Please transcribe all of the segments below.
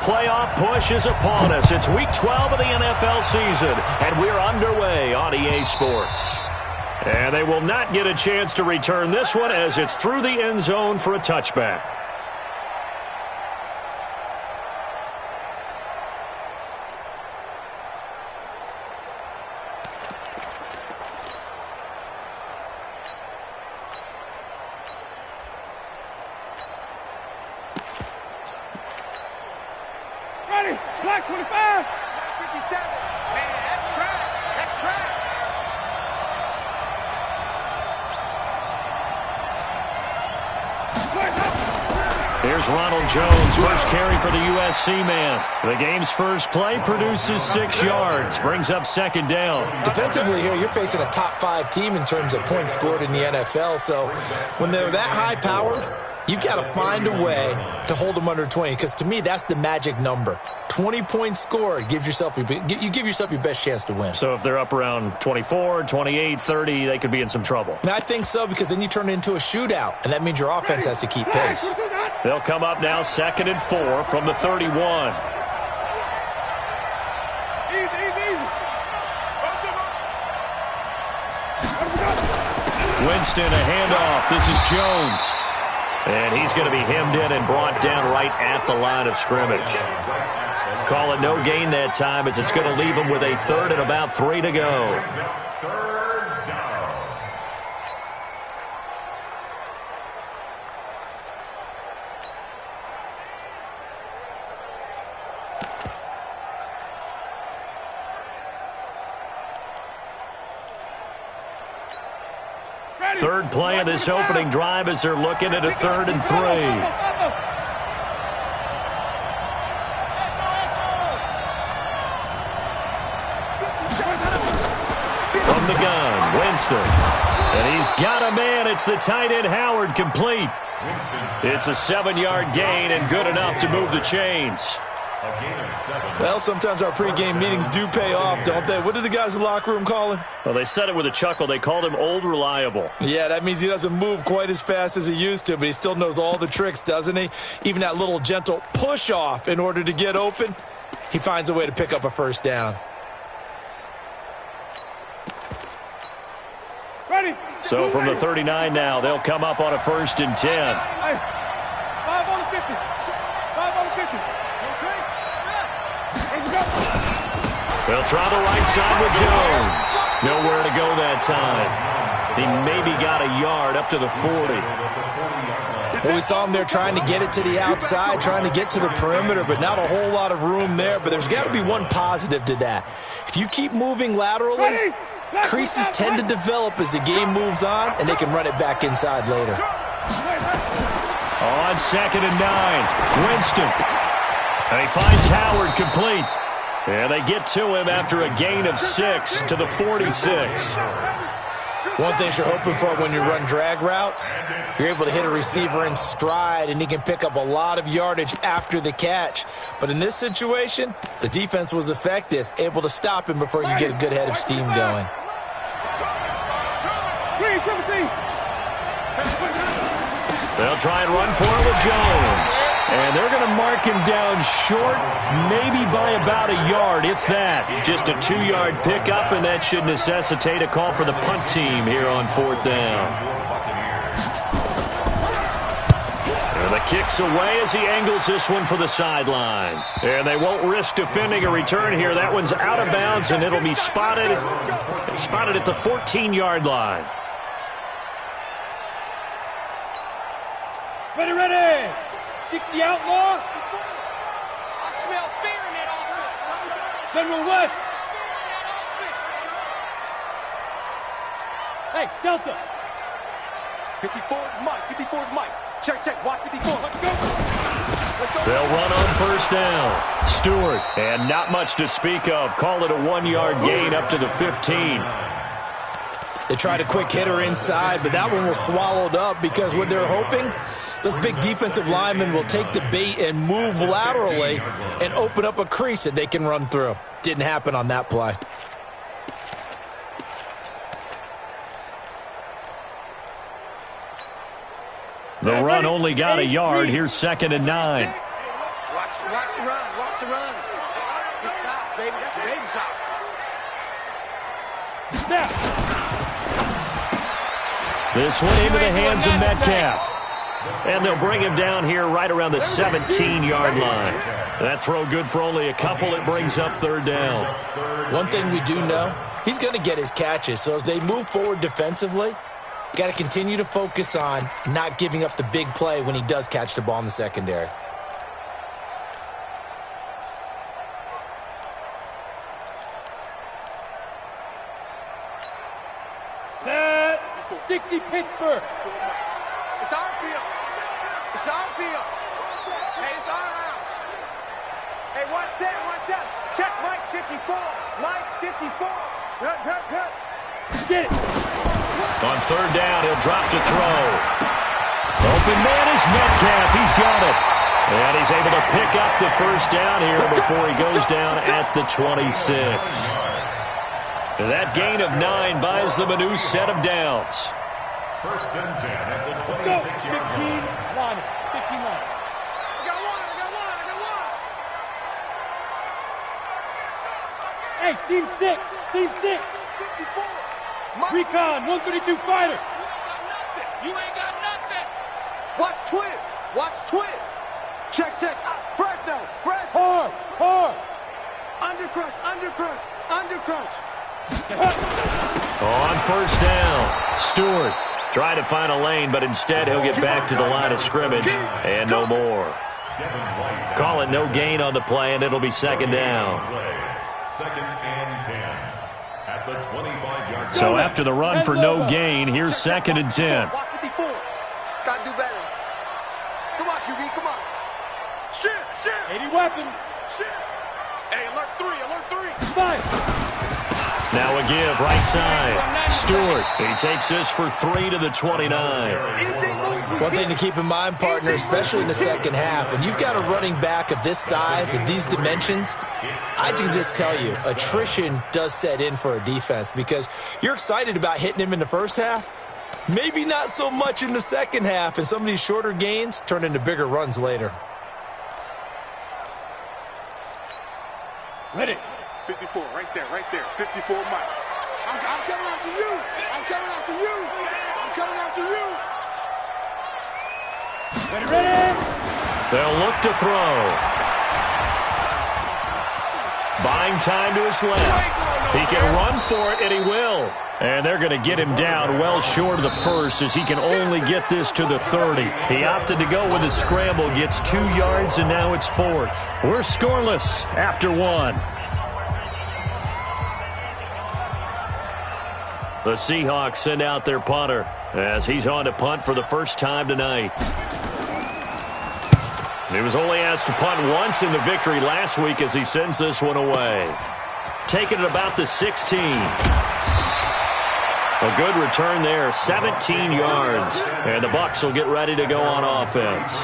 Playoff push is upon us. It's Week 12 of the NFL season, and we're underway on EA Sports. And they will not get a chance to return this one as it's through the end zone for a touchback. Black 25. 57. Man, that's trash. That's trash. Here's Ronald Jones, first carry for the USC man. The game's first play produces 6 yards, brings up second down. Defensively here, you're facing a top 5 team in terms of points scored in the NFL. So when they're that high-powered, you've got to find a way to hold them under 20, because to me, that's the magic number. 20 points scored, you give yourself your best chance to win. So if they're up around 24, 28, 30, they could be in some trouble. And I think so, because then you turn it into a shootout, and that means your offense has to keep pace. They'll come up now 2nd and 4 from the 31. Winston, a handoff. This is Jones. And he's going to be hemmed in and brought down right at the line of scrimmage. Call it no gain that time, as it's going to leave him with a 3rd and about 3 to go. Third play of this opening drive as they're looking at a 3rd and 3. From the gun, Winston. And he's got a man. It's the tight end, Howard, complete. It's a 7-yard gain and good enough to move the chains. Well, sometimes our pregame meetings do pay off, don't they? What did the guys in the locker room call him? Well, they said it with a chuckle. They called him Old Reliable. Yeah, that means he doesn't move quite as fast as he used to, but he still knows all the tricks, doesn't he? Even that little gentle push-off in order to get open, he finds a way to pick up a first down. Ready. So from the 39 now, they'll come up on a 1st and 10. Hey, 5 on the 50. 5 on the 50. They'll try the right side with Jones. Nowhere to go that time. He maybe got a yard up to the 40. Well, we saw him there trying to get it to the outside, trying to get to the perimeter, but not a whole lot of room there. But there's got to be one positive to that. If you keep moving laterally, creases tend to develop as the game moves on, and they can run it back inside later. On 2nd and 9, Winston. And he finds Howard complete. And they get to him after a gain of 6 to the 46. One thing you're hoping for when you run drag routes, you're able to hit a receiver in stride, and he can pick up a lot of yardage after the catch. But in this situation, the defense was effective, able to stop him before you get a good head of steam going. They'll try and run for it with Jones. And they're going to mark him down short, maybe by about a yard, if that. Just a 2-yard pickup, and that should necessitate a call for the punt team here on 4th down. And the kick's away as he angles this one for the sideline. And they won't risk defending a return here. That one's out of bounds, and it'll be spotted at the 14-yard line. Ready. 60 outlaw. I smell fear in that offense. General West. Hey, Delta. 54 Mike. 54's Mike. Check. Watch 54. Let's go. They'll run on 1st down. Stewart. And not much to speak of. Call it a 1-yard gain up to the 15. They tried a quick hitter inside, but that one was swallowed up because what they're hoping, those big defensive linemen will take the bait and move laterally and open up a crease that they can run through. Didn't happen on that play. The run only got a yard. Here's 2nd and 9. watch the run, watch the run. Good shot, baby. That's a baby shot. Snap. This one into the hands of Metcalf. And they'll bring him down here right around the 17-yard line. That throw good for only a couple. It brings up third down. One thing we do know, he's going to get his catches. So as they move forward defensively, got to continue to focus on not giving up the big play when he does catch the ball in the secondary. Set. 60 Pittsburgh. It's our field. It's our field. Hey, it's our house. Hey, one set. Check Mike 54. Mike 54. Good. Get it. On third down, he'll drop to throw. Open man is Metcalf. He's got it. And he's able to pick up the first down here before he goes down at the 26. That gain of 9 buys them a new set of downs. First and 10 at the 26-yard line. 15 line. I got one. Hey, seam 6. 54. Recon, 132 fighter. You ain't got nothing. Watch twins. Check. Fresno. Hard. Undercrunch. On first down, Stewart trying to find a lane, but instead he'll get back to the line of scrimmage and no more. Call it no gain on the play, and it'll be second down. Second and 10 at the 25-yard. So after the run for no gain, here's second and 10. Watch 54. Gotta do better. Come on, QB, come on. Shit. 80 weapon. Shit. Hey, alert 3. Fire. Now a give, right side. Stewart, he takes this for 3 to the 29. One thing to keep in mind, partner, especially in the second half, and you've got a running back of this size and these dimensions, I can just tell you, attrition does set in for a defense because you're excited about hitting him in the first half. Maybe not so much in the second half, and some of these shorter gains turn into bigger runs later. Ready. 54, right there. 54 Mike. I'm coming after you. Ready. They'll look to throw. Buying time to his left. He can run for it, and he will. And they're going to get him down well short of the first as he can only get this to the 30. He opted to go with a scramble, gets 2 yards, and now it's fourth. We're scoreless after 1. The Seahawks send out their punter as he's on to punt for the first time tonight. He was only asked to punt once in the victory last week as he sends this one away. Taking it about the 16. A good return there, 17 yards. And the Bucks will get ready to go on offense.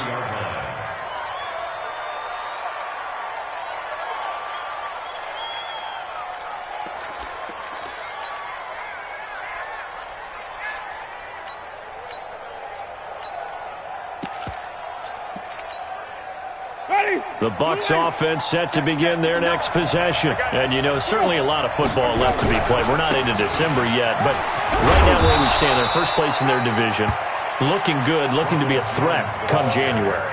The Bucks offense set to begin their next possession. And, you know, certainly a lot of football left to be played. We're not into December yet, but right now where we stand, they're first place in their division. Looking good, looking to be a threat come January.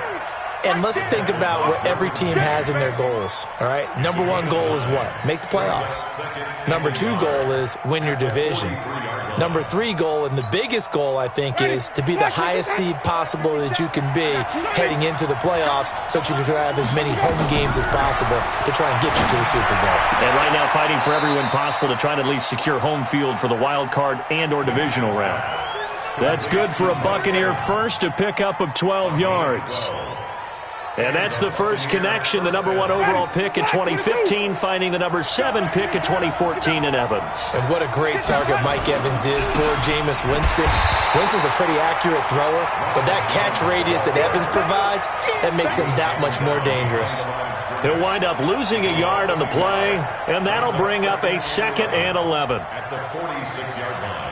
And let's think about what every team has in their goals, all right? Number 1 goal is what? Make the playoffs. Number 2 goal is win your division. Number 3 goal, and the biggest goal, I think, is to be the highest seed possible that you can be heading into the playoffs so that you can have as many home games as possible to try and get you to the Super Bowl. And right now fighting for every win possible to try to at least secure home field for the wild card and or divisional round. That's good for a Buccaneer first, a pickup of 12 yards. And that's the first connection, the number 1 overall pick in 2015, finding the number 7 pick in 2014 in Evans. And what a great target Mike Evans is for Jameis Winston. Winston's a pretty accurate thrower, but that catch radius that Evans provides, that makes him that much more dangerous. He'll wind up losing a yard on the play, and that'll bring up a 2nd and 11. At the 46-yard line.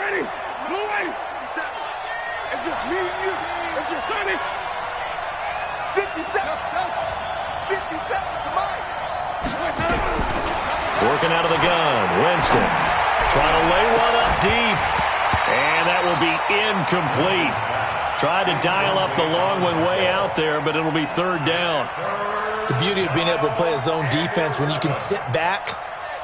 Ready? No way. 57. It's just me and you. It's just 30. 57. 57 to mine. Working out of the gun. Winston trying to lay one up deep. And that will be incomplete. Tried to dial up the long one way out there, but it'll be third down. The beauty of being able to play a zone defense when you can sit back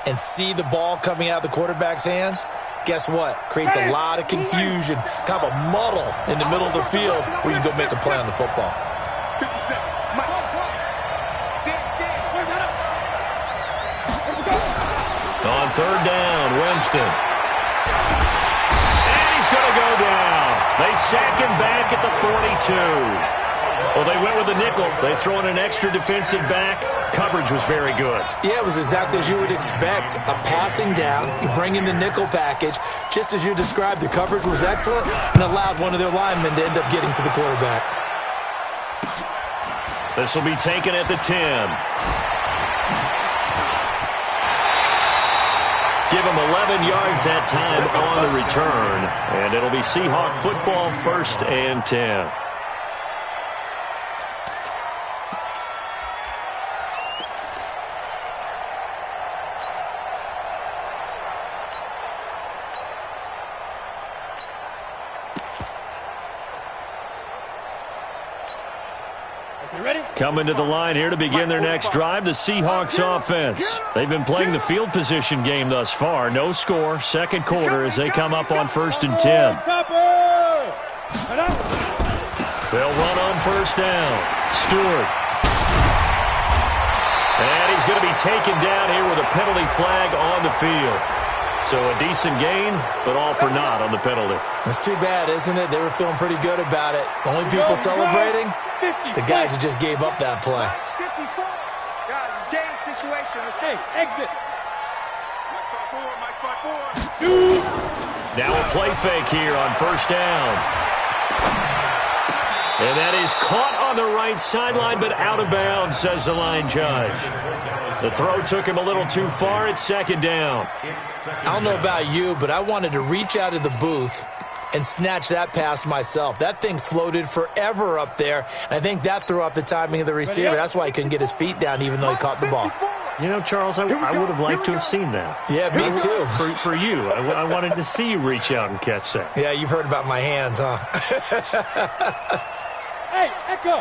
and see the ball coming out of the quarterback's hands, guess what? Creates a lot of confusion, kind of a muddle in the middle of the field where you can go make a play on the football. 57. On third down, Winston. And he's going to go down. They sack him back at the 42. Well, they went with the nickel. They throw in an extra defensive back. Coverage was very good. Yeah, it was exactly as you would expect. A passing down. You bring in the nickel package. Just as you described, the coverage was excellent and allowed one of their linemen to end up getting to the quarterback. This will be taken at the 10. Give him 11 yards that time on the return. And it'll be Seahawk football, 1st and 10. Coming to the line here to begin their next drive, the Seahawks offense. They've been playing the field position game thus far. No score, second quarter as they come up on 1st and 10. They'll run on first down. Stewart. And he's going to be taken down here with a penalty flag on the field. So a decent gain, but all for naught on the penalty. It's too bad, isn't it? They were feeling pretty good about it. The only people celebrating, the guys who just gave up that play. 54. Guys, it's game situation. Let's go. Exit. Mike 5-4. Shoot. Now a play fake here on first down. And that is caught on the right sideline, but out of bounds, says the line judge. The throw took him a little too far. It's second down. I don't know about you, but I wanted to reach out of the booth and snatch that pass myself. That thing floated forever up there, and I think that threw off the timing of the receiver. That's why he couldn't get his feet down even though he caught the ball. You know, Charles, I would have liked to have seen that. Yeah, me too. For you. I wanted to see you reach out and catch that. Yeah, you've heard about my hands, huh? Hey, Echo.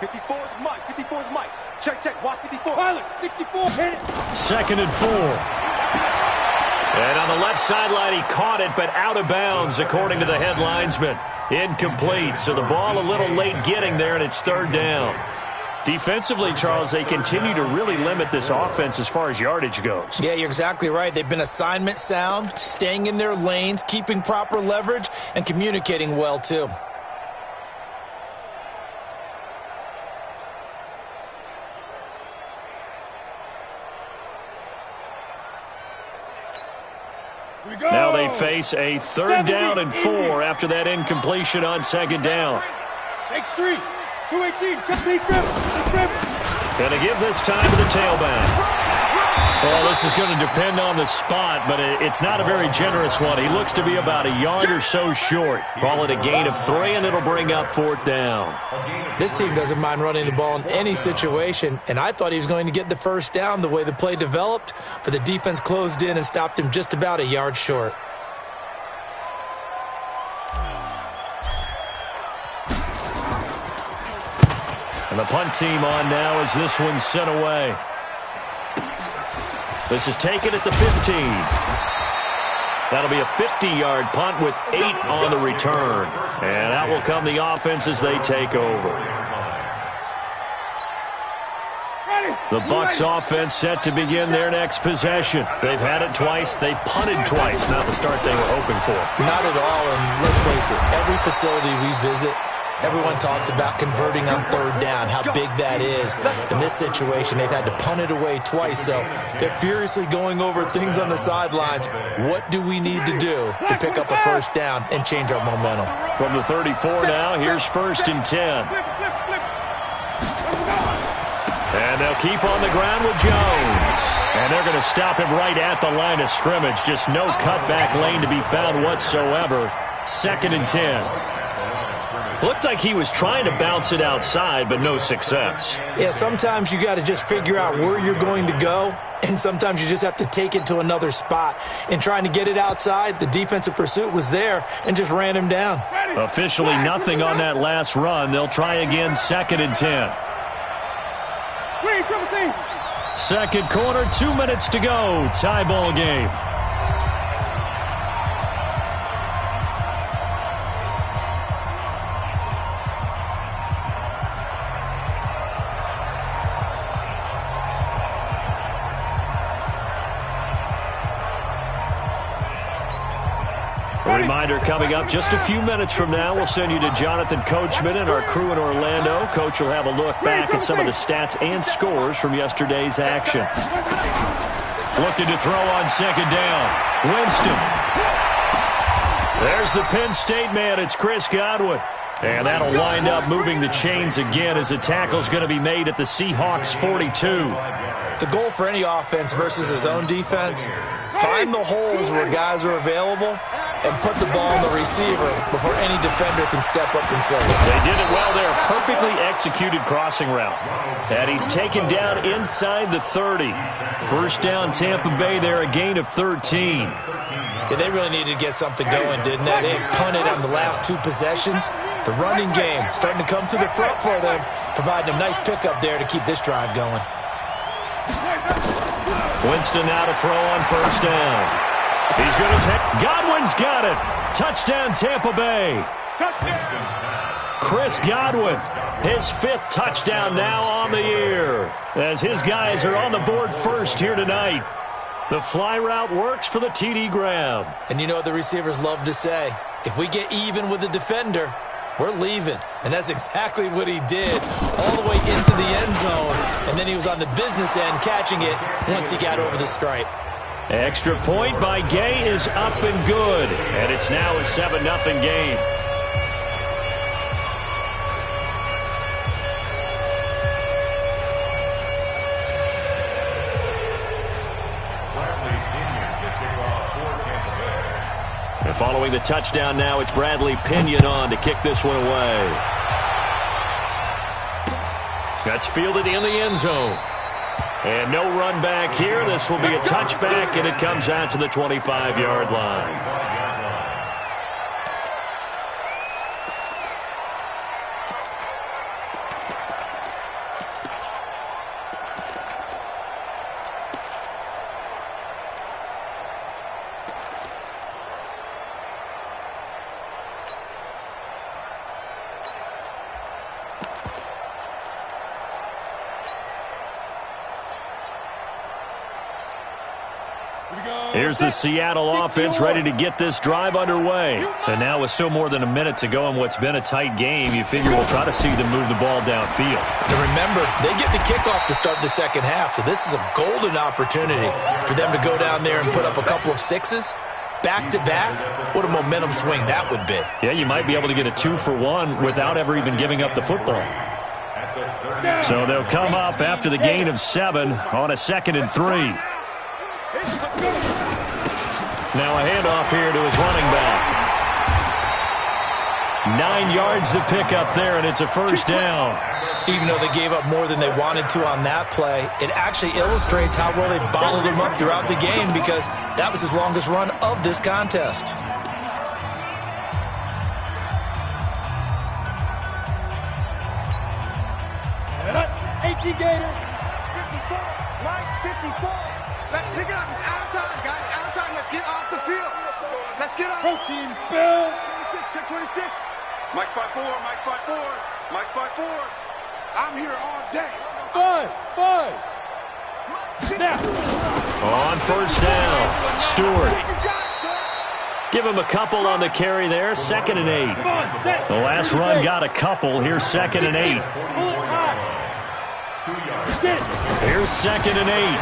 54 is Mike. 54 is Mike. Check. Watch 54. Pilot, 64. Hit it. 2nd and 4. And on the left sideline, he caught it, but out of bounds, according to the head linesman. Incomplete. So the ball a little late getting there, and it's third down. Defensively, Charles, they continue to really limit this offense as far as yardage goes. Yeah, you're exactly right. They've been assignment sound, staying in their lanes, keeping proper leverage, and communicating well, too. Now they face a 3rd down and 4 after that incompletion on 2nd down. Takes 3. 218. Check the grip. Going to give this time to the tailback. Well, this is going to depend on the spot, but it's not a very generous one. He looks to be about a yard or so short. Call it a gain of 3, and it'll bring up 4th down. This team doesn't mind running the ball in any situation, and I thought he was going to get the first down the way the play developed, but the defense closed in and stopped him just about a yard short. And the punt team on now as this one's sent away. This is taken at the 15. That'll be a 50-yard punt with 8 on the return. And out will come the offense as they take over. The Bucks offense set to begin their next possession. They've had it twice. They've punted twice. Not the start they were hoping for. Not at all, and let's face it, every facility we visit, everyone talks about converting on 3rd down, how big that is. In this situation, they've had to punt it away twice, so they're furiously going over things on the sidelines. What do we need to do to pick up a first down and change our momentum? From the 34 now, here's 1st and 10. And they'll keep on the ground with Jones. And they're going to stop him right at the line of scrimmage. Just no cutback lane to be found whatsoever. 2nd and 10. Looked like he was trying to bounce it outside, but no success. Yeah, sometimes you got to just figure out where you're going to go, and sometimes you just have to take it to another spot. And trying to get it outside, the defensive pursuit was there and just ran him down. Officially nothing on that last run. They'll try again, 2nd and 10. Second quarter, 2 minutes to go. Tie ball game. A reminder coming up just a few minutes from now, we'll send you to Jonathan Coachman and our crew in Orlando. Coach will have a look back at some of the stats and scores from yesterday's action. Looking to throw on 2nd down. Winston. There's the Penn State man. It's Chris Godwin. And that'll wind up moving the chains again as the tackle's going to be made at the Seahawks 42. The goal for any offense versus his own defense, find the holes where guys are available and put the ball on the receiver before any defender can step up and fill it. They did it well there. Perfectly executed crossing route. And he's taken down inside the 30. First down, Tampa Bay there, a gain of 13. Yeah, they really needed to get something going, didn't they? They had punted on the last 2 possessions. The running game starting to come to the front for them, providing a nice pickup there to keep this drive going. Winston now to throw on 1st down. He's going to take. Godwin's got it. Touchdown, Tampa Bay. Chris Godwin, his 5th touchdown now on the year, as his guys are on the board first here tonight. The fly route works for the TD grab. And you know what the receivers love to say? If we get even with the defender, we're leaving. And that's exactly what he did, all the way into the end zone. And then he was on the business end catching it once he got over the stripe. Extra point by Gay is up and good. And it's now a 7-0 game. And following the touchdown now, it's Bradley Pinion on to kick this one away. That's fielded in the end zone. And no run back here. This will be a touchback, and it comes out to the 25-yard line. Here's the Seattle offense ready to get this drive underway. And now with still more than a minute to go in what's been a tight game, you figure we'll try to see them move the ball downfield. And remember, they get the kickoff to start the second half, so this is a golden opportunity for them to go down there and put up a couple of 6s. Back-to-back, what a momentum swing that would be. Yeah, you might be able to get a 2-for-1 without ever even giving up the football. So they'll come up after the gain of 7 on a 2nd and 3. Now a handoff here to his running back. 9 yards to pick up there, and it's a first down. Even though they gave up more than they wanted to on that play, it actually illustrates how well they bottled them up throughout the game, because that was his longest run of this contest. Gator. 54. Mike, 54. Let's pick it up. It's out of time, guys. Out of time. Let's get off the field. Let's get off. Protein spill. 26, 26. Mike 5-4. Mike 5-4. Mike 5-4. I'm here all day. 5. Now. On first down, Stewart. Give him a couple on the carry there. 2nd and 8. The last run got a couple. Here's 2nd and 8. Here's 2nd and 8.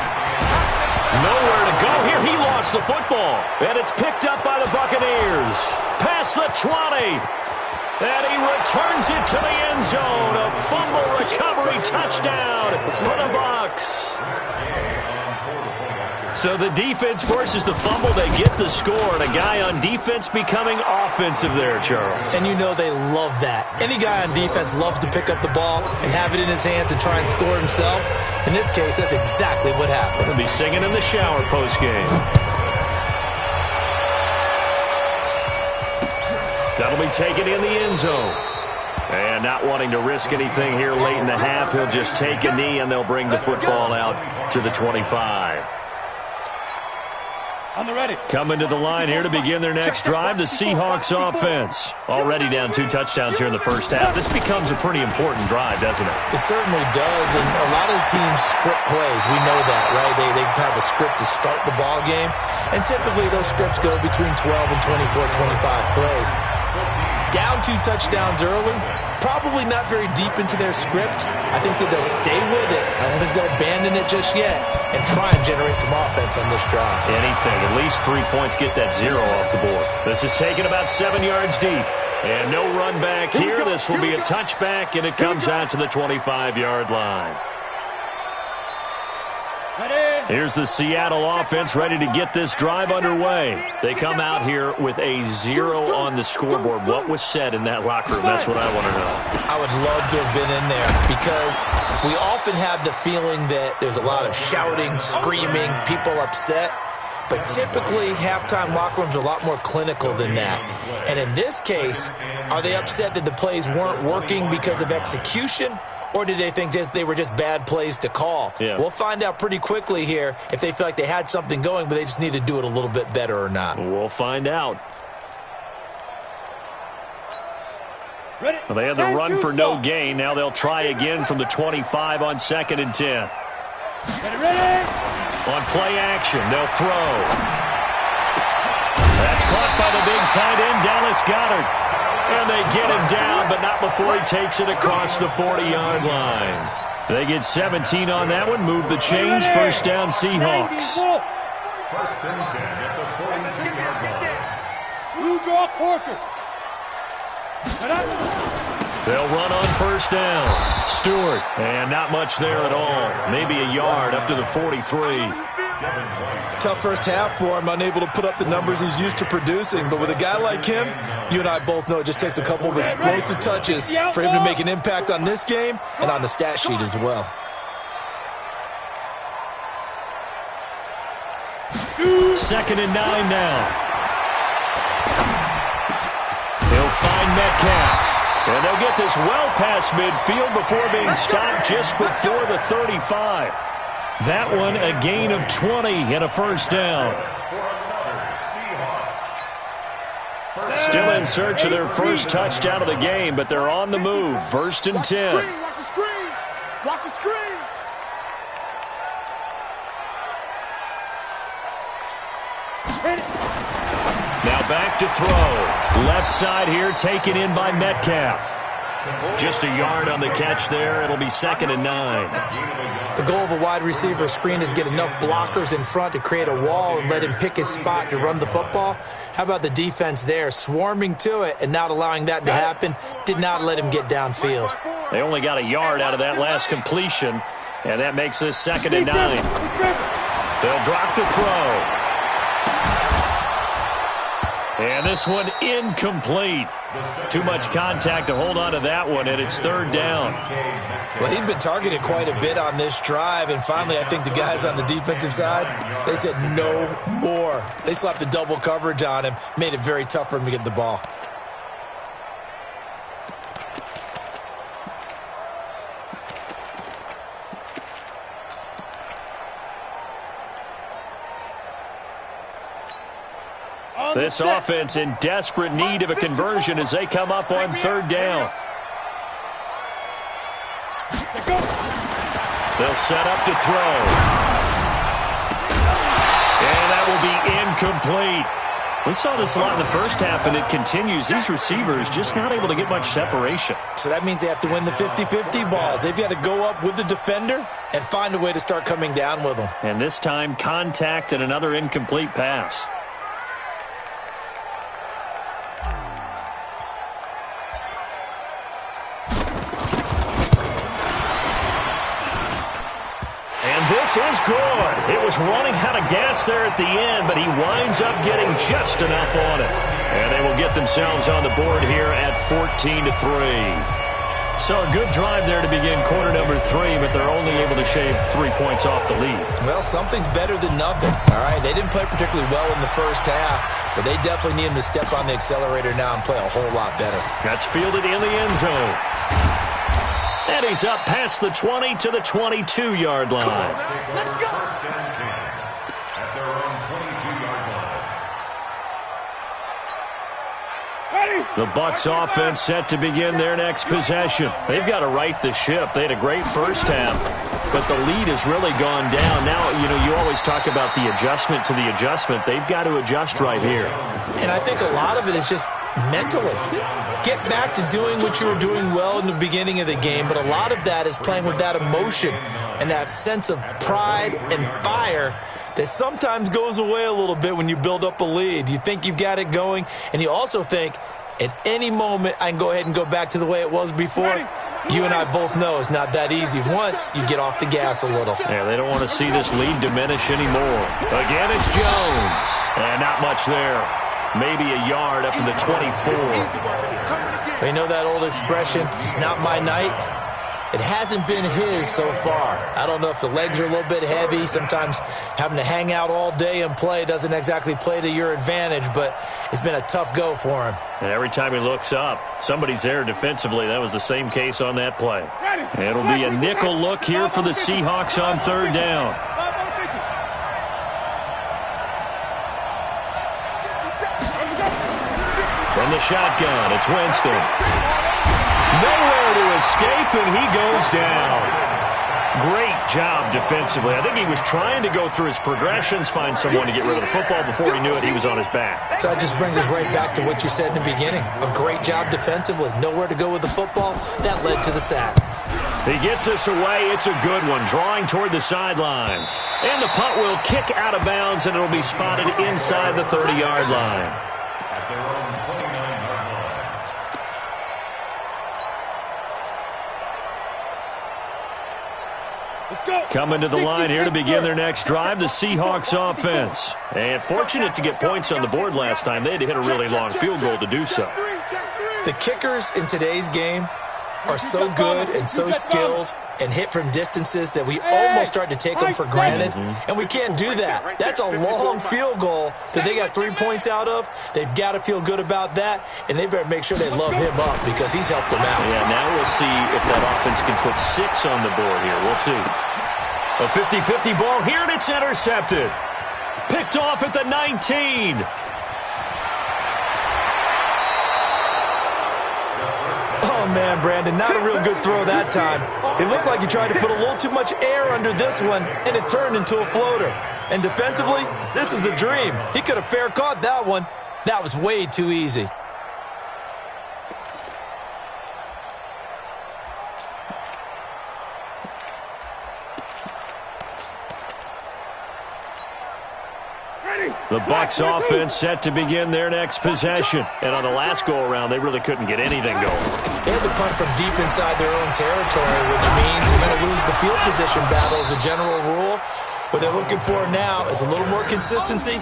Nowhere to go here. He lost the football. And it's picked up by the Buccaneers. Past the 20. And he returns it to the end zone. A fumble recovery touchdown for the Bucks. So the defense forces the fumble. They get the score, and a guy on defense becoming offensive there, Charles. And you know they love that. Any guy on defense loves to pick up the ball and have it in his hands and try and score himself. In this case, that's exactly what happened. He'll be singing in the shower postgame. That'll be taken in the end zone. And not wanting to risk anything here late in the half, he'll just take a knee, and they'll bring the football out to the 25. On the ready. Coming to the line here to begin their next drive, the Seahawks offense. Already down 2 touchdowns here in the first half. This becomes a pretty important drive, doesn't it? It certainly does, and a lot of the teams script plays. We know that, right? They have a script to start the ball game, and typically those scripts go between 12 and 24, 25 plays. Down 2 touchdowns early, probably not very deep into their script. I think that they'll stay with it. I don't think they'll abandon it just yet and try and generate some offense on this drive. Anything. At least 3 points, get that 0 off the board. This is taken about 7 yards deep. And no run back here. This will be a touchback, and it comes out to the 25-yard line. Here's the Seattle offense ready to get this drive underway. They come out here with a 0 on the scoreboard. What was said in that locker room? That's what I want to know. I would love to have been in there because we often have the feeling that there's a lot of shouting, screaming, people upset. But typically, halftime locker rooms are a lot more clinical than that. And in this case, are they upset that the plays weren't working because of execution? Or did they think they were just bad plays to call? Yeah. We'll find out pretty quickly here if they feel like they had something going, but they just need to do it a little bit better or not. We'll find out. Ready. Well, they had the run for no gain. Now they'll try again from the 25 on 2nd and 10. Ready. On play action, they'll throw. That's caught by the big tight end, Dallas Goedert. And they get him down, but not before he takes it across the 40-yard line. They get 17 on that one. Move the chains. First down, Seahawks. First and 10 at the 42-yard line. Blue draw quarters. They'll run on first down. Stewart. And not much there at all. Maybe a yard up to the 43. Tough first half for him, unable to put up the numbers he's used to producing. But with a guy like him, you and I both know it just takes a couple of explosive touches for him to make an impact on this game and on the stat sheet as well. Second and 9 now. He'll find Metcalf. And they'll get this well past midfield before being stopped just before the 35. That one a gain of 20 and a first down. Still in search of their first touchdown of the game, but they're on the move. First and 10. Watch the screen. Watch the screen. Now back to throw. Left side here taken in by Metcalf. Just a yard on the catch there. It'll be 2nd and 9. The goal of a wide receiver screen is get enough blockers in front to create a wall and let him pick his spot to run the football. How about the defense there, swarming to it and not allowing that to happen? Did not let him get downfield. They only got a yard out of that last completion, and that makes this 2nd and 9. They'll drop to throw. And this one incomplete. Too much contact to hold on to that one, and it's 3rd down. Well, he'd been targeted quite a bit on this drive, and finally I think the guys on the defensive side, they said no more. They slapped the double coverage on him, made it very tough for him to get the ball. This offense in desperate need of a conversion as they come up on 3rd down. They'll set up to throw. And that will be incomplete. We saw this a lot in the first half, and it continues. These receivers just not able to get much separation. So that means they have to win the 50-50 balls. They've got to go up with the defender and find a way to start coming down with them. And this time, contact and another incomplete pass. this is good. It was running out of gas there at the end, but he winds up getting just enough on it. And they will get themselves on the board here at 14-3. So a good drive there to begin quarter number 3, but they're only able to shave 3 points off the lead. Well, something's better than nothing, all right? They didn't play particularly well in the first half, but they definitely need him to step on the accelerator now and play a whole lot better. That's fielded in the end zone. And he's up past the 20 to the 22-yard line. Let's go. At their own 22-yard line. The Bucks offense set to begin their next possession. They've got to right the ship. They had a great first half, but the lead has really gone down. Now, you always talk about the adjustment to the adjustment. They've got to adjust right here. And I think a lot of it is just mentally. Get back to doing what you were doing well in the beginning of the game, but a lot of that is playing with that emotion and that sense of pride and fire that sometimes goes away a little bit when you build up a lead. You think you've got it going, and you also think at any moment I can go ahead and go back to the way it was before. You and I both know it's not that easy once you get off the gas a little. Yeah, they don't want to see this lead diminish anymore. Again, it's Jones. And not much there. Maybe a yard up to the 24. You know that old expression, it's not my night? It hasn't been his so far. I don't know if the legs are a little bit heavy. Sometimes having to hang out all day and play doesn't exactly play to your advantage, but it's been a tough go for him. And every time he looks up, somebody's there defensively. That was the same case on that play. It'll be a nickel look here for the Seahawks on third down. From the shotgun, it's Winston. Nowhere to escape, and he goes down. Great job defensively. I think he was trying to go through his progressions, find someone to get rid of the football. Before he knew it, he was on his back. So that just brings us right back to what you said in the beginning. A great job defensively. Nowhere to go with the football. That led to the sack. He gets us away. It's a good one, drawing toward the sidelines. And the punt will kick out of bounds, and it'll be spotted inside the 30-yard line. At their own 29-yard line. Coming to the line here to begin their next drive, the Seahawks offense. And fortunate to get points on the board last time. They had to hit a really long field goal to do so. The kickers in today's game are so good and so skilled and hit from distances that we almost start to take them for granted, and we can't do that. That's a long field goal that they got 3 points out of. They've got to feel good about that, and they better make sure they love him up because he's helped them out. Yeah, now we'll see if that offense can put 6 on the board here. We'll see. A 50-50 ball here, and it's intercepted. Picked off at the 19. Oh, man, Brandon, not a real good throw that time. It looked like he tried to put a little too much air under this one, and it turned into a floater. And defensively, this is a dream. He could have fair caught that one. That was way too easy. The Bucks offense set to begin their next possession. And on the last go-around, they really couldn't get anything going. They had to punt from deep inside their own territory, which means you're going to lose the field position battle as a general rule. What they're looking for now is a little more consistency,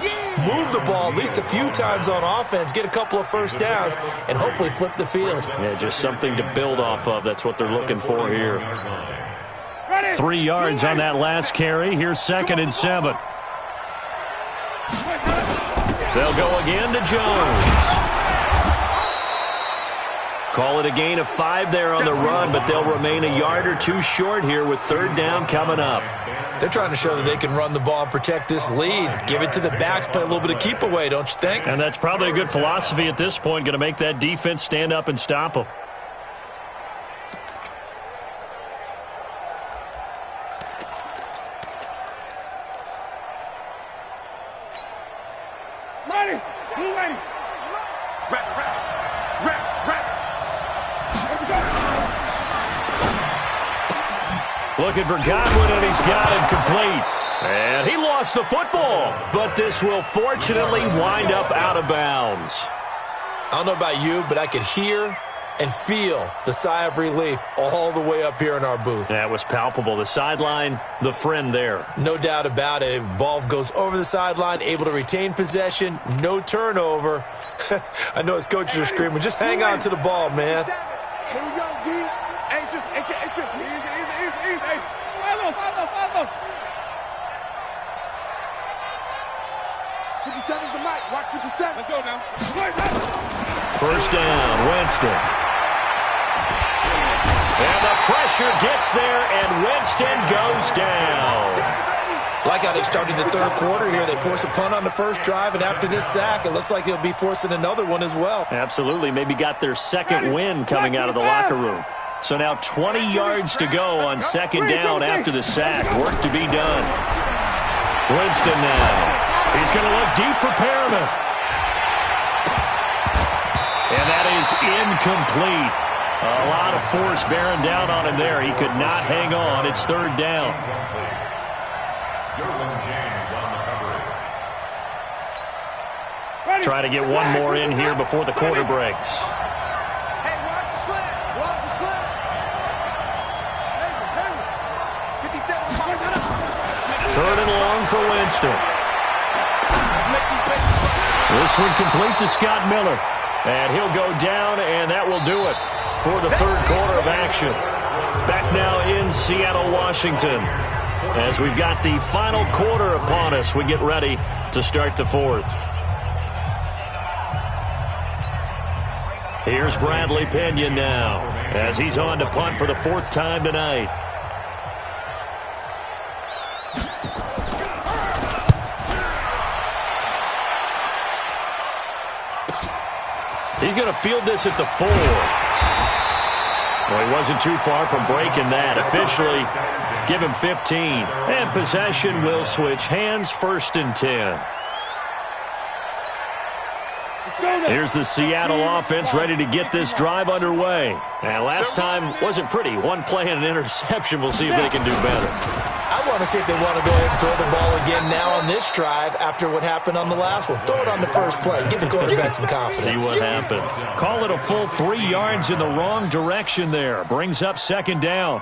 move the ball at least a few times on offense, get a couple of first downs, and hopefully flip the field. Yeah, just something to build off of. That's what they're looking for here. 3 yards on that last carry. Here's 2nd and 7. They'll go again to Jones. Call it a gain of 5 there on the run, but they'll remain a yard or 2 short here with 3rd down coming up. They're trying to show that they can run the ball and protect this lead. Give it to the backs, play a little bit of keep away, don't you think? And that's probably a good philosophy at this point, going to make that defense stand up and stop them. Looking for Godwin, and he's got it complete. And he lost the football, but this will fortunately wind up out of bounds. I don't know about you, but I could hear and feel the sigh of relief all the way up here in our booth. That was palpable. The sideline, the friend there. No doubt about it. If ball goes over the sideline, able to retain possession, no turnover. I know his coaches are screaming, just hang on to the ball, man. Here we go, D. Hey, it's just me. Easy. Hey, follow. 57's the mic. Watch 57. Let's go now. First down, Winston. And the pressure gets there, and Winston goes down. Like how they started the third quarter here. They force a punt on the first drive, and after this sack, it looks like they'll be forcing another one as well. Absolutely. Maybe got their second win coming out of the locker room. So now 20 yards to go on second down after the sack. Work to be done. Winston now. He's going to look deep for Perriman. And that is incomplete. A lot of force bearing down on him there. He could not hang on. It's third down. Try to get one more in here before the quarter breaks. Hey, watch the slant. Watch the slant. 57. Third and long for Winston. This one complete to Scott Miller. And he'll go down, and that will do it for the third quarter of action. Back now in Seattle, Washington. As we've got the final quarter upon us, we get ready to start the fourth. Here's Bradley Pinion now, as he's on to punt for the fourth time tonight. He's going to field this at the 4. Well, he wasn't too far from breaking that. Officially, give him 15. And possession will switch hands, first and 10. Here's the Seattle offense ready to get this drive underway. And last time wasn't pretty. One play and an interception. We'll see if they can do better. I want to see if they want to go ahead and throw the ball again now on this drive after what happened on the last one. Throw it on the first play. Give the quarterback some confidence. See what happens. Call it a full 3 yards in the wrong direction there. Brings up second down.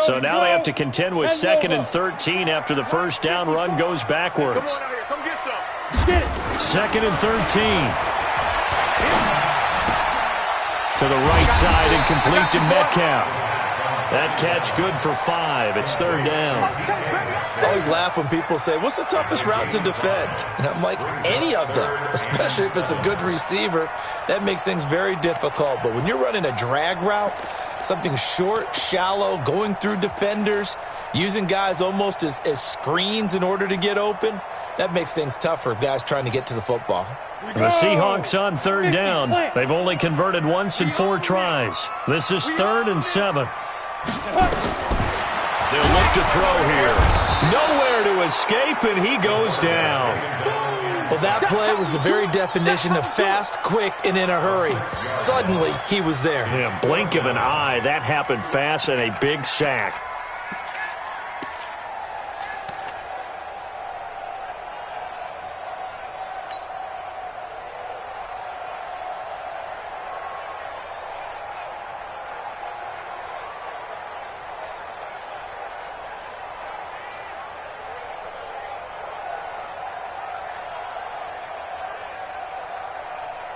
So now they have to contend with second and 13 after the first down run goes backwards. Come get some. Second and 13. To the right side and complete to Metcalf. That catch good for 5. It's third down. I always laugh when people say, what's the toughest route to defend? And I'm like, any of them, especially if it's a good receiver. That makes things very difficult. But when you're running a drag route, something short, shallow, going through defenders, using guys almost as screens in order to get open, that makes things tough for guys trying to get to the football. The Seahawks on third down. They've only converted once in 4 tries. This is third and 7. They'll look to throw here. Nowhere to escape, and he goes down. Well, that play was the very definition of fast, quick, and in a hurry. Suddenly, he was there. Yeah, blink of an eye. That happened fast and a big sack.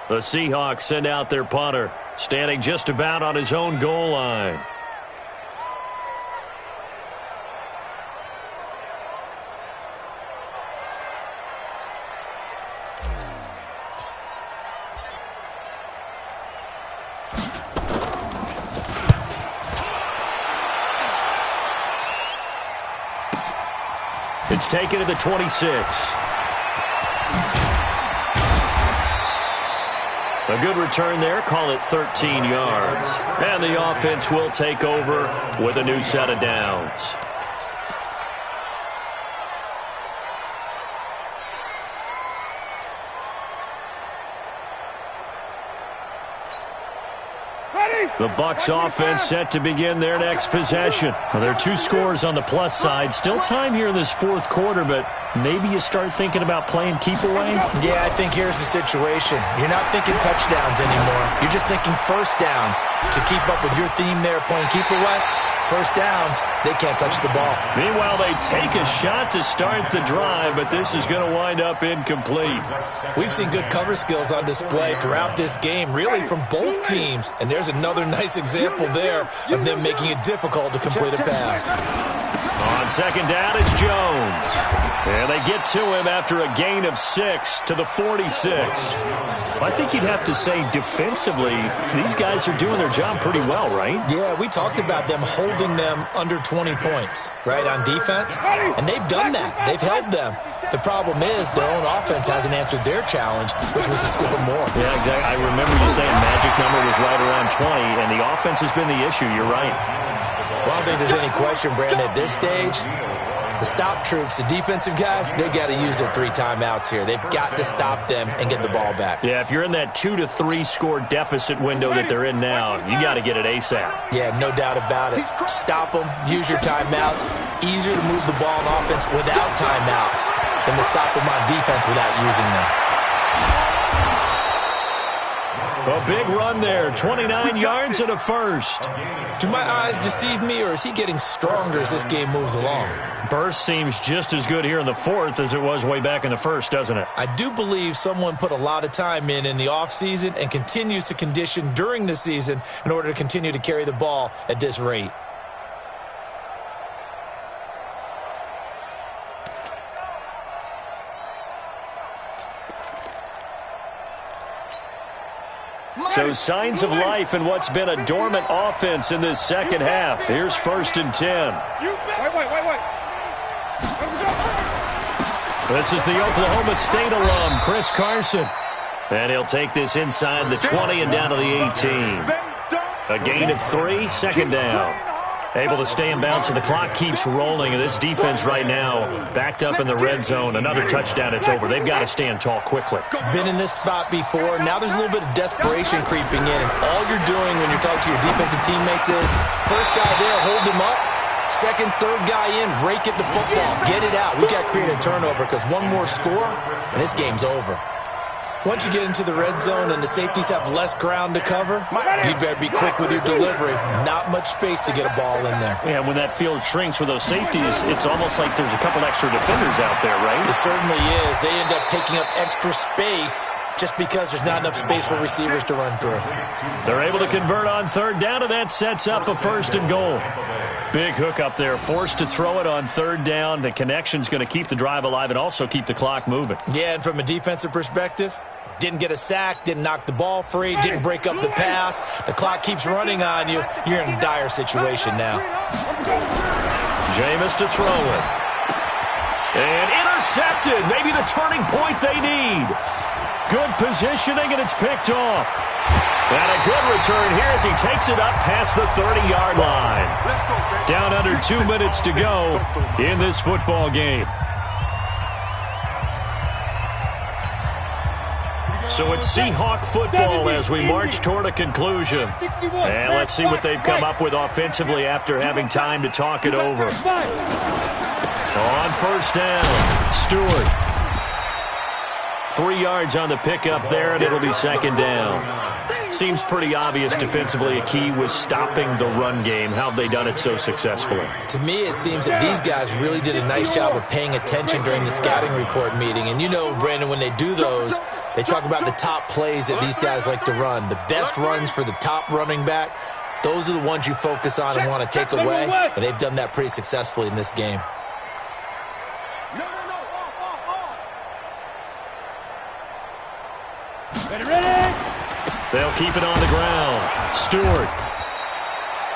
The Seahawks send out their punter, standing just about on his own goal line. It's taken to the 26. A good return there. Call it 13 yards. And the offense will take over with a new set of downs. The Bucks offense set to begin their next possession. Well, there are 2 scores on the plus side. Still time here in this fourth quarter, but maybe you start thinking about playing keep away? Yeah, I think here's the situation. You're not thinking touchdowns anymore. You're just thinking first downs. To keep up with your theme there, playing keep away, first downs, they can't touch the ball. Meanwhile, they take a shot to start the drive, but this is going to wind up incomplete. We've seen good cover skills on display throughout this game, really from both teams. And there's another nice example there of them making it difficult to complete a pass. On second down, it's Jones. And they get to him after a gain of 6 to the 46. I think you'd have to say defensively, these guys are doing their job pretty well, right? Yeah, we talked about them holding them under 20 points, right, on defense. And they've done that. They've held them. The problem is their own offense hasn't answered their challenge, which was to score more. Yeah, exactly. I remember you saying magic number was right around 20, and the offense has been the issue. You're right. Well, I don't think there's any question, Brandon, at this stage. The stop troops, the defensive guys, they got to use their 3 timeouts here. They've got to stop them and get the ball back. Yeah, if you're in that 2 to 3 score deficit window that they're in now, you got to get it ASAP. Yeah, no doubt about it. Stop them, use your timeouts. Easier to move the ball on offense without timeouts than to stop them on defense without using them. A big run there, 29 yards and a first. Do my eyes deceive me, or is he getting stronger as this game moves along? Burst seems just as good here in the fourth as it was way back in the first, doesn't it? I do believe someone put a lot of time in the offseason and continues to condition during the season in order to continue to carry the ball at this rate. So signs of life in what's been a dormant offense in this second half. Here's 1st and 10. Wait. This is the Oklahoma State alum, Chris Carson. And he'll take this inside the 20 and down to the 18. A gain of 3, second down. Able to stay in bounds, and the clock keeps rolling. And this defense right now backed up in the red zone. Another touchdown, it's over. They've got to stand tall quickly. Been in this spot before. Now there's a little bit of desperation creeping in. And all you're doing when you're talking to your defensive teammates is, first guy there, hold him up. Second, third guy in, rake at the football. Get it out. We've got to create a turnover because one more score, and this game's over. Once you get into the red zone and the safeties have less ground to cover, you better be quick with your delivery. Not much space to get a ball in there. Yeah, when that field shrinks for those safeties, it's almost like there's a couple extra defenders out there, right? It certainly is. They end up taking up extra space just because there's not enough space for receivers to run through. They're able to convert on third down, and that sets up a 1st and goal. Big hook up there, forced to throw it on third down. The connection's going to keep the drive alive and also keep the clock moving. Yeah, and from a defensive perspective, didn't get a sack, didn't knock the ball free, didn't break up the pass. The clock keeps running on you. You're in a dire situation now. Jameis to throw it. And intercepted. Maybe the turning point they need. Good positioning, and it's picked off. And a good return here as he takes it up past the 30-yard line. Down under 2 minutes to go in this football game. So it's Seahawk football as we march toward a conclusion. And let's see what they've come up with offensively after having time to talk it over. On first down, Stewart. 3 yards on the pickup there, and it'll be second down. Seems pretty obvious defensively a key was stopping the run game. How have they done it so successfully? To me, it seems that these guys really did a nice job of paying attention during the scouting report meeting. And you know, Brandon, when they do those, they talk about the top plays that these guys like to run. The best runs for the top running back, those are the ones you focus on and want to take away. And they've done that pretty successfully in this game. They'll keep it on the ground. Stewart.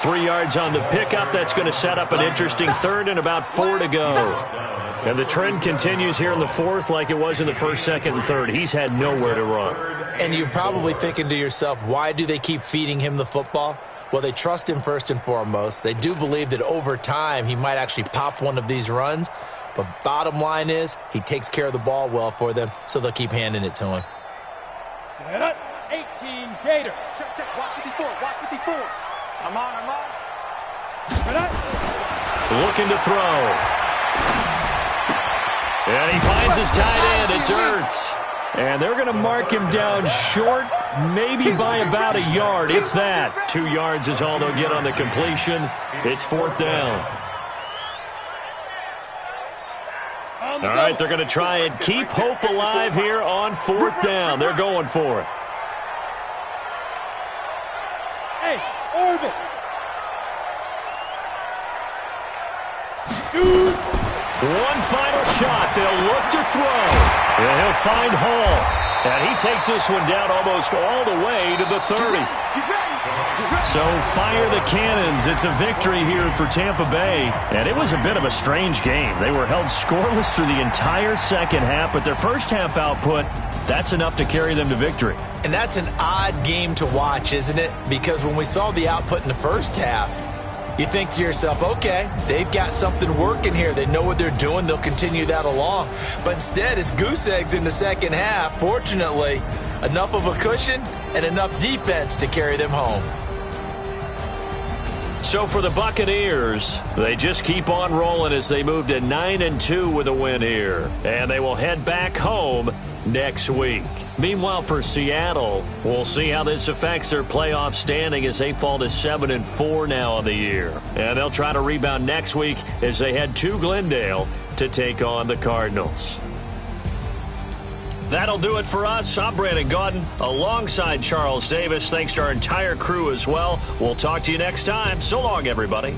3 yards on the pickup. That's going to set up an interesting third and about 4 to go. And the trend continues here in the fourth like it was in the first, second, and third. He's had nowhere to run. And you're probably thinking to yourself, why do they keep feeding him the football? Well, they trust him first and foremost. They do believe that over time he might actually pop one of these runs. But bottom line is he takes care of the ball well for them, so they'll keep handing it to him. Set up. 18 Gator. Check, check. Watch 54. Watch 54. I'm on. Looking to throw. And he finds his tight end. It's Ertz. And they're going to mark him down short, maybe by about a yard, if that. 2 yards is all they'll get on the completion. It's 4th down. All right, they're going to try and keep hope alive here on 4th down. They're going for it. Hey, orbit. Shoot. One final shot. They'll look to throw. And he'll find Hall. And he takes this one down almost all the way to the 30. So fire the cannons. It's a victory here for Tampa Bay. And it was a bit of a strange game. They were held scoreless through the entire second half, but their first half output, that's enough to carry them to victory. And that's an odd game to watch, isn't it? Because when we saw the output in the first half, you think to yourself, okay, they've got something working here. They know what they're doing. They'll continue that along. But instead, it's goose eggs in the second half. Fortunately, enough of a cushion and enough defense to carry them home. So for the Buccaneers, they just keep on rolling as they move to 9-2 with a win here. And they will head back home next week. Meanwhile, for Seattle, we'll see how this affects their playoff standing as they fall to 7-4 now on the year. And they'll try to rebound next week as they head to Glendale to take on the Cardinals. That'll do it for us. I'm Brandon Gaudin alongside Charles Davis. Thanks to our entire crew as well. We'll talk to you next time. So long, everybody.